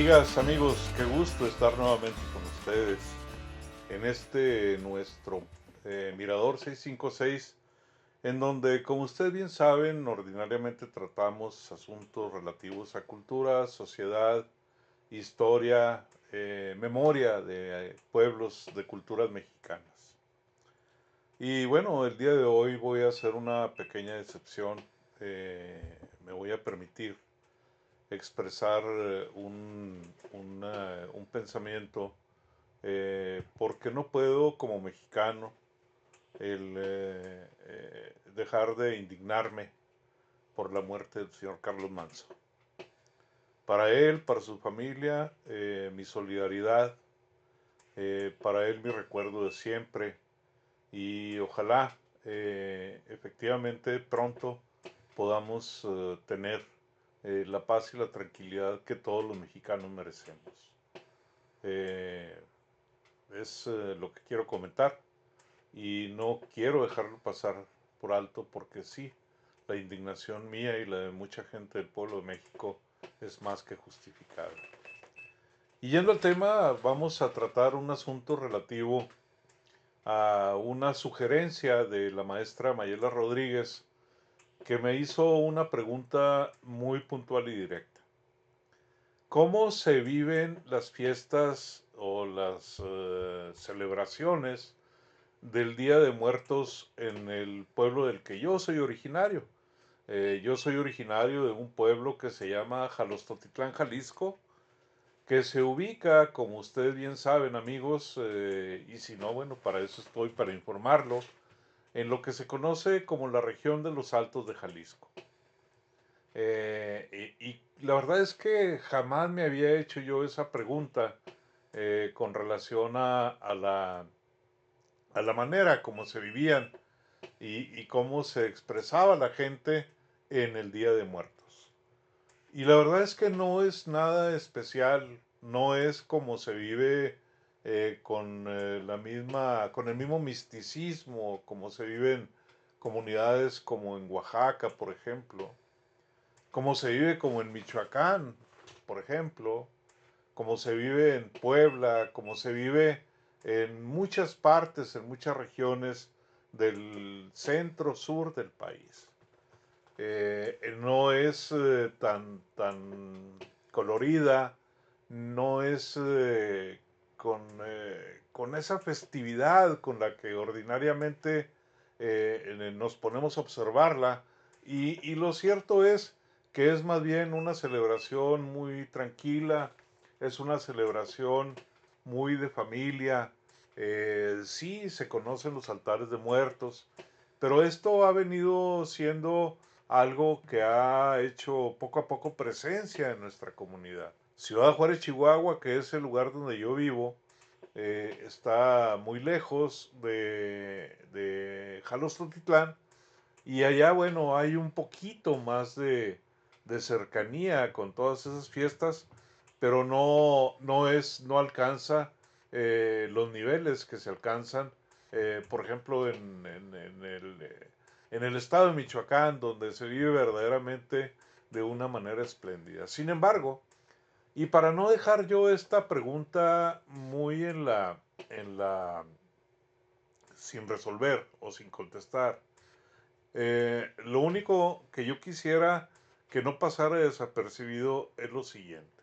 Amigas, amigos, qué gusto estar nuevamente con ustedes en este nuestro Mirador 656, en donde, como ustedes bien saben, ordinariamente tratamos asuntos relativos a cultura, sociedad, historia, memoria de pueblos, de culturas mexicanas. Y bueno, el día de hoy voy a hacer una pequeña excepción. Me voy a permitir expresar un pensamiento, porque no puedo como mexicano dejar de indignarme por la muerte del señor Carlos Manzo. Para él, para su familia, mi solidaridad, para él mi recuerdo de siempre, y ojalá efectivamente pronto podamos tener la paz y la tranquilidad que todos los mexicanos merecemos. Eh, es lo que quiero comentar y no quiero dejarlo pasar por alto porque sí, la indignación mía y la de mucha gente del pueblo de México es más que justificada. Y yendo al tema, vamos a tratar un asunto relativo a una sugerencia de la maestra Mayela Rodríguez, que me hizo una pregunta muy puntual y directa. ¿Cómo se viven las fiestas o las celebraciones del Día de Muertos en el pueblo del que yo soy originario? Yo soy originario de un pueblo que se llama Jalostotitlán, Jalisco, que se ubica, como ustedes bien saben, amigos, y si no, bueno, para eso estoy, para informarlo, en lo que se conoce como la región de los Altos de Jalisco. Y la verdad es que jamás me había hecho yo esa pregunta con relación a la manera como se vivían y cómo se expresaba la gente en el Día de Muertos. Y la verdad es que no es nada especial, no es como se vive con el mismo misticismo como se vive en comunidades como en Oaxaca, por ejemplo, como se vive como en Michoacán, por ejemplo, como se vive en Puebla, como se vive en muchas partes, en muchas regiones del centro sur del país. No es tan colorida, no es con esa festividad con la que ordinariamente nos ponemos a observarla, y lo cierto es que es más bien una celebración muy tranquila, es una celebración muy de familia. Sí, se conocen los altares de muertos, pero esto ha venido siendo algo que ha hecho poco a poco presencia en nuestra comunidad. Ciudad Juárez, Chihuahua, que es el lugar donde yo vivo, está muy lejos de Jalostotitlán, y allá, bueno, hay un poquito más de cercanía con todas esas fiestas, pero no alcanza los niveles que se alcanzan, por ejemplo, en el estado de Michoacán, donde se vive verdaderamente de una manera espléndida. Sin embargo, y para no dejar yo esta pregunta muy en la, sin resolver o sin contestar, lo único que yo quisiera que no pasara desapercibido es lo siguiente.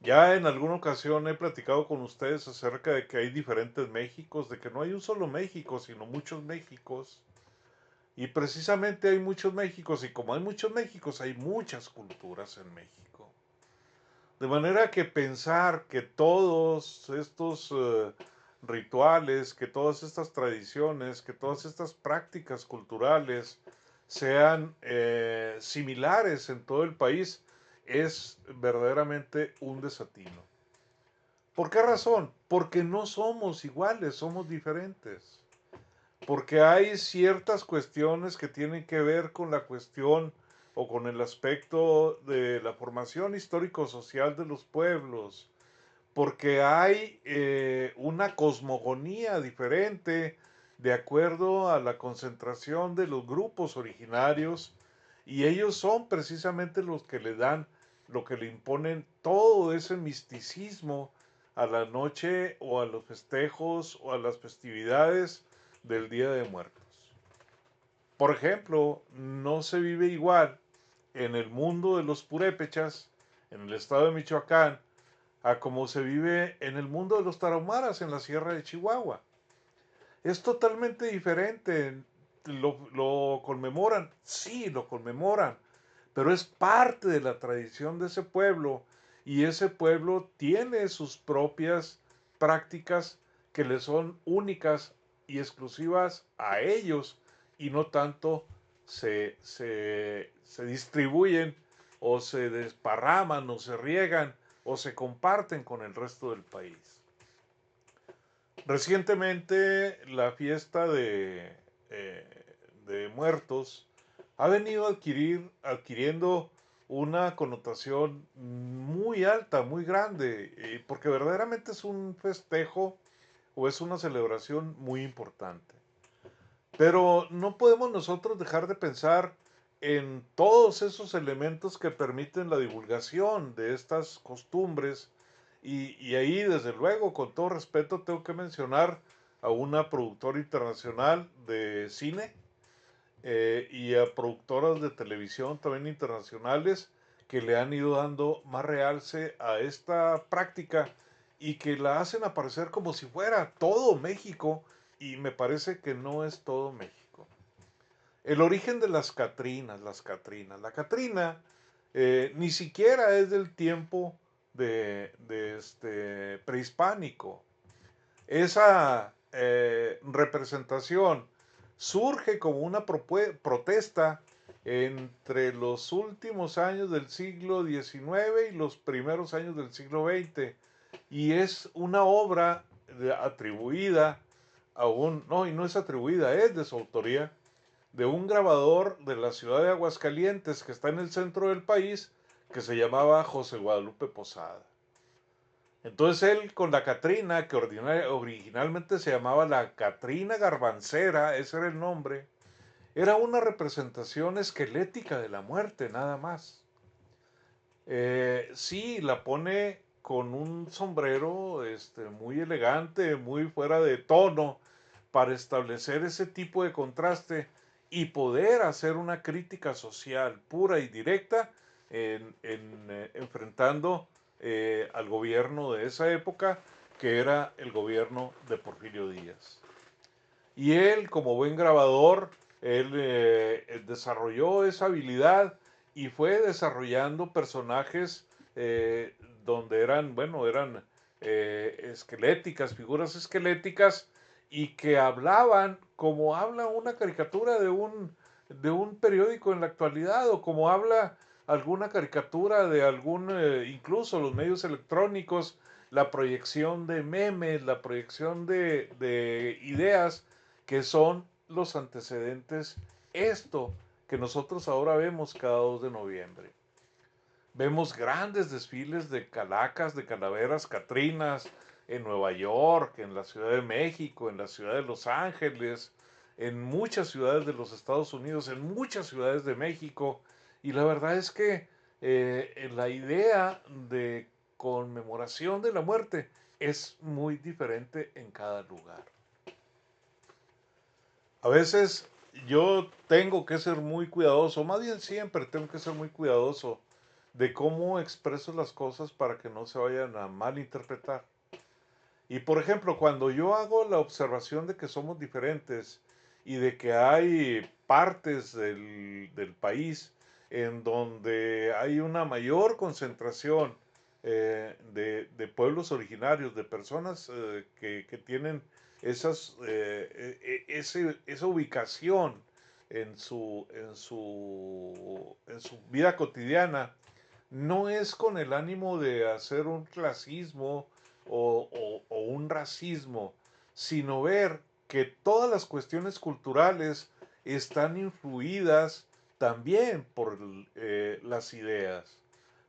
Ya en alguna ocasión he platicado con ustedes acerca de que hay diferentes Méxicos, de que no hay un solo México, sino muchos Méxicos. Y precisamente hay muchos Méxicos, y como hay muchos Méxicos, hay muchas culturas en México. De manera que pensar que todos estos rituales, que todas estas tradiciones, que todas estas prácticas culturales sean similares en todo el país es verdaderamente un desatino. ¿Por qué razón? Porque no somos iguales, somos diferentes. Porque hay ciertas cuestiones que tienen que ver con la cuestión o con el aspecto de la formación histórico-social de los pueblos, porque hay una cosmogonía diferente de acuerdo a la concentración de los grupos originarios, y ellos son precisamente los que le dan lo que le imponen todo ese misticismo a la noche o a los festejos o a las festividades del Día de Muertos. Por ejemplo, no se vive igual en el mundo de los purépechas, en el estado de Michoacán, a como se vive en el mundo de los tarahumaras en la sierra de Chihuahua. Es totalmente diferente. ¿Lo conmemoran? Sí, lo conmemoran, pero es parte de la tradición de ese pueblo y ese pueblo tiene sus propias prácticas que le son únicas y exclusivas a ellos y no tanto se distribuyen o se desparraman o se riegan o se comparten con el resto del país. Recientemente la fiesta de muertos ha venido adquiriendo una connotación muy alta, muy grande, porque verdaderamente es un festejo o es una celebración muy importante. Pero no podemos nosotros dejar de pensar en todos esos elementos que permiten la divulgación de estas costumbres y ahí, desde luego, con todo respeto, tengo que mencionar a una productora internacional de cine y a productoras de televisión también internacionales que le han ido dando más realce a esta práctica y que la hacen aparecer como si fuera todo México y me parece que no es todo México. El origen de la Catrina ni siquiera es del tiempo de prehispánico. Esa representación surge como una protesta entre los últimos años del siglo XIX y los primeros años del siglo XX y es una obra atribuida a no, y no es atribuida, es de su autoría, de un grabador de la ciudad de Aguascalientes que está en el centro del país que se llamaba José Guadalupe Posada. Entonces él con la Catrina, que originalmente se llamaba la Catrina Garbancera, ese era el nombre, era una representación esquelética de la muerte, nada más. Sí, la pone con un sombrero muy elegante, muy fuera de tono, para establecer ese tipo de contraste y poder hacer una crítica social pura y directa enfrentando al gobierno de esa época, que era el gobierno de Porfirio Díaz. Y él, como buen grabador, él desarrolló esa habilidad y fue desarrollando personajes eh, donde eran, bueno, eran esqueléticas, figuras esqueléticas, y que hablaban como habla una caricatura de un periódico en la actualidad, o como habla alguna caricatura de algún, incluso los medios electrónicos, la proyección de memes, la proyección de ideas que son los antecedentes, esto que nosotros ahora vemos cada 2 de noviembre. Vemos grandes desfiles de calacas, de calaveras, catrinas, en Nueva York, en la Ciudad de México, en la Ciudad de Los Ángeles, en muchas ciudades de los Estados Unidos, en muchas ciudades de México. Y la verdad es que la idea de conmemoración de la muerte es muy diferente en cada lugar. A veces yo tengo que ser muy cuidadoso, más bien siempre tengo que ser muy cuidadoso de cómo expreso las cosas para que no se vayan a malinterpretar. Y por ejemplo, cuando yo hago la observación de que somos diferentes y de que hay partes del país en donde hay una mayor concentración de pueblos originarios, de personas que tienen esa ubicación en su vida cotidiana, no es con el ánimo de hacer un clasismo o un racismo, sino ver que todas las cuestiones culturales están influidas también por las ideas,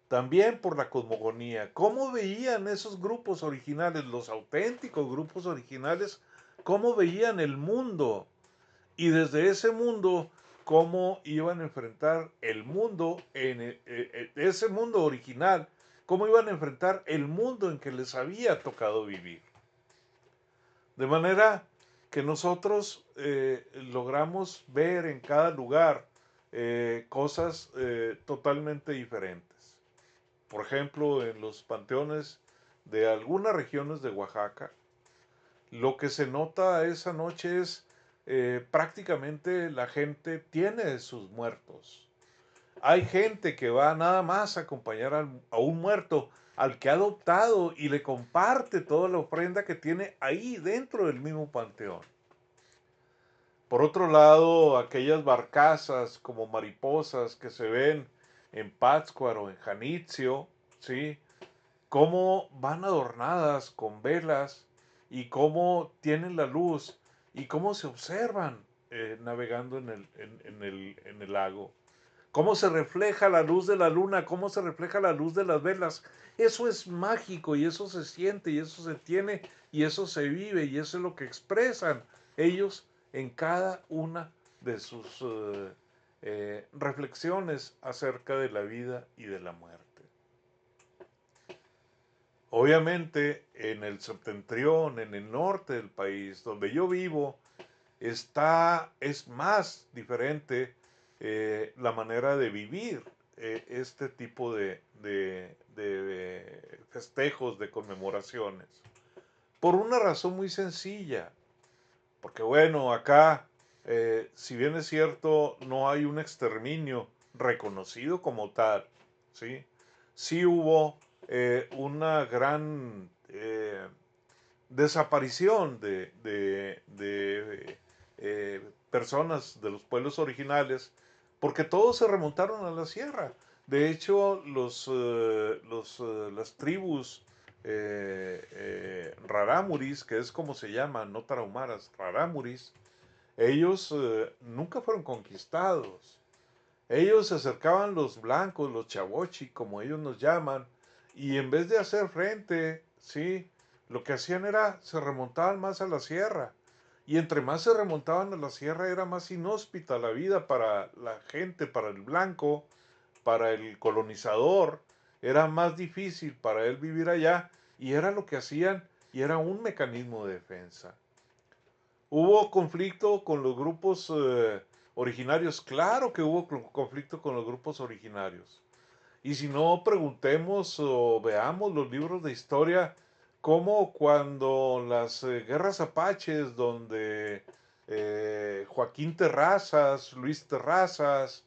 también por la cosmogonía. ¿Cómo veían esos grupos originales, los auténticos grupos originales, cómo veían el mundo? Y desde ese mundo cómo iban a enfrentar el mundo, ese mundo original, cómo iban a enfrentar el mundo en que les había tocado vivir. De manera que nosotros logramos ver en cada lugar cosas totalmente diferentes. Por ejemplo, en los panteones de algunas regiones de Oaxaca, lo que se nota esa noche es prácticamente la gente tiene sus muertos. Hay gente que va nada más a acompañar a un muerto al que ha adoptado y le comparte toda la ofrenda que tiene ahí dentro del mismo panteón. Por otro lado, aquellas barcazas como mariposas que se ven en Pátzcuaro o en Janitzio, ¿sí? Cómo van adornadas con velas y cómo tienen la luz y cómo se observan navegando en el lago. Cómo se refleja la luz de la luna, cómo se refleja la luz de las velas. Eso es mágico y eso se siente y eso se tiene y eso se vive y eso es lo que expresan ellos en cada una de sus reflexiones acerca de la vida y de la muerte. Obviamente en el septentrión, en el norte del país, donde yo vivo, es más diferente la manera de vivir este tipo de festejos, de conmemoraciones. Por una razón muy sencilla, porque bueno, acá, si bien es cierto, no hay un exterminio reconocido como tal, ¿sí? Sí hubo una gran desaparición de personas de los pueblos originales, porque todos se remontaron a la sierra. De hecho, las tribus rarámuris, que es como se llaman, no tarahumaras, rarámuris, ellos nunca fueron conquistados. Ellos se acercaban los blancos, los chavochi, como ellos nos llaman, y en vez de hacer frente, sí, lo que hacían era se remontaban más a la sierra. Y entre más se remontaban a la sierra era más inhóspita la vida para la gente, para el blanco, para el colonizador. Era más difícil para él vivir allá y era lo que hacían y era un mecanismo de defensa. ¿Hubo conflicto con los grupos originarios? Claro que hubo conflicto con los grupos originarios. Y si no, preguntemos o veamos los libros de historia, como cuando las guerras apaches, donde Joaquín Terrazas, Luis Terrazas,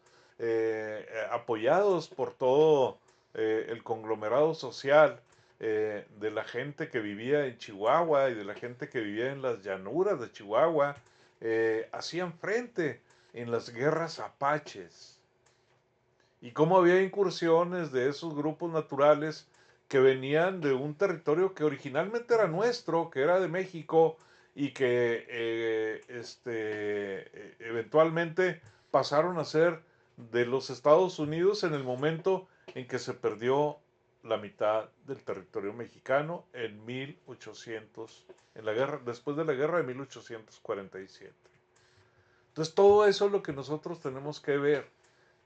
apoyados por todo el conglomerado social de la gente que vivía en Chihuahua y de la gente que vivía en las llanuras de Chihuahua, hacían frente en las guerras apaches y cómo había incursiones de esos grupos naturales que venían de un territorio que originalmente era nuestro, que era de México, y que eventualmente pasaron a ser de los Estados Unidos en el momento en que se perdió la mitad del territorio mexicano en 1800, en la guerra, después de la guerra de 1847. Entonces todo eso es lo que nosotros tenemos que ver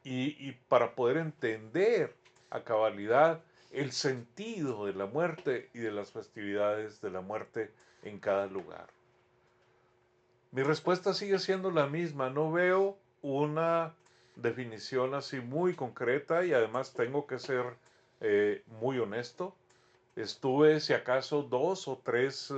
y para poder entender a cabalidad el sentido de la muerte y de las festividades de la muerte en cada lugar. Mi respuesta sigue siendo la misma, no veo una definición así muy concreta y además tengo que ser muy honesto. Estuve, si acaso, 2 o 3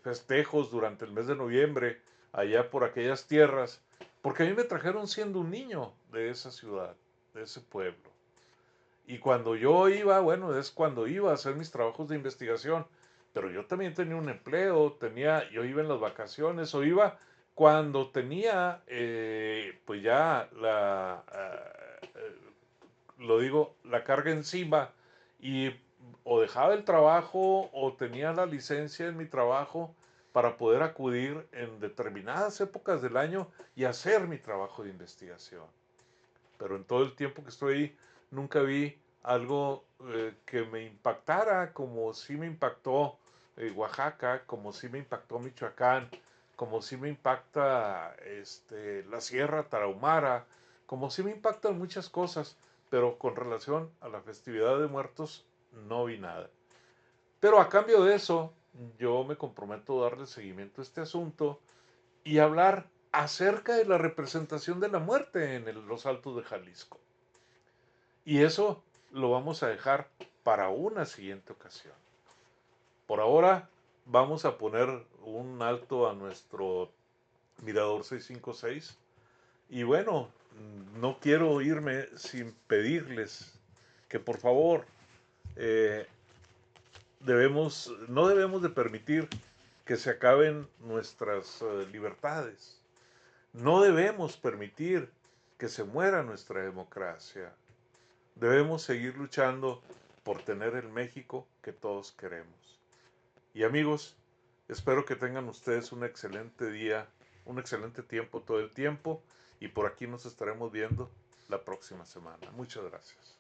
festejos durante el mes de noviembre allá por aquellas tierras, porque a mí me trajeron siendo un niño de esa ciudad, de ese pueblo. Y cuando yo iba, bueno, es cuando iba a hacer mis trabajos de investigación, pero yo también tenía un empleo, yo iba en las vacaciones o iba cuando tenía, pues ya lo digo, la carga encima y o dejaba el trabajo o tenía la licencia en mi trabajo para poder acudir en determinadas épocas del año y hacer mi trabajo de investigación. Pero en todo el tiempo que estoy ahí nunca vi algo que me impactara como sí me impactó Oaxaca, como sí me impactó Michoacán, como sí me impacta la Sierra Tarahumara, como sí me impactan muchas cosas, pero con relación a la festividad de muertos no vi nada. Pero a cambio de eso, yo me comprometo a darle seguimiento a este asunto y hablar acerca de la representación de la muerte en los Altos de Jalisco. Y eso lo vamos a dejar para una siguiente ocasión. Por ahora vamos a poner un alto a nuestro Mirador 656. Y bueno, no quiero irme sin pedirles que por favor eh, no debemos de permitir que se acaben nuestras libertades. No debemos permitir que se muera nuestra democracia. Debemos seguir luchando por tener el México que todos queremos. Y amigos, espero que tengan ustedes un excelente día, un excelente tiempo todo el tiempo y por aquí nos estaremos viendo la próxima semana. Muchas gracias.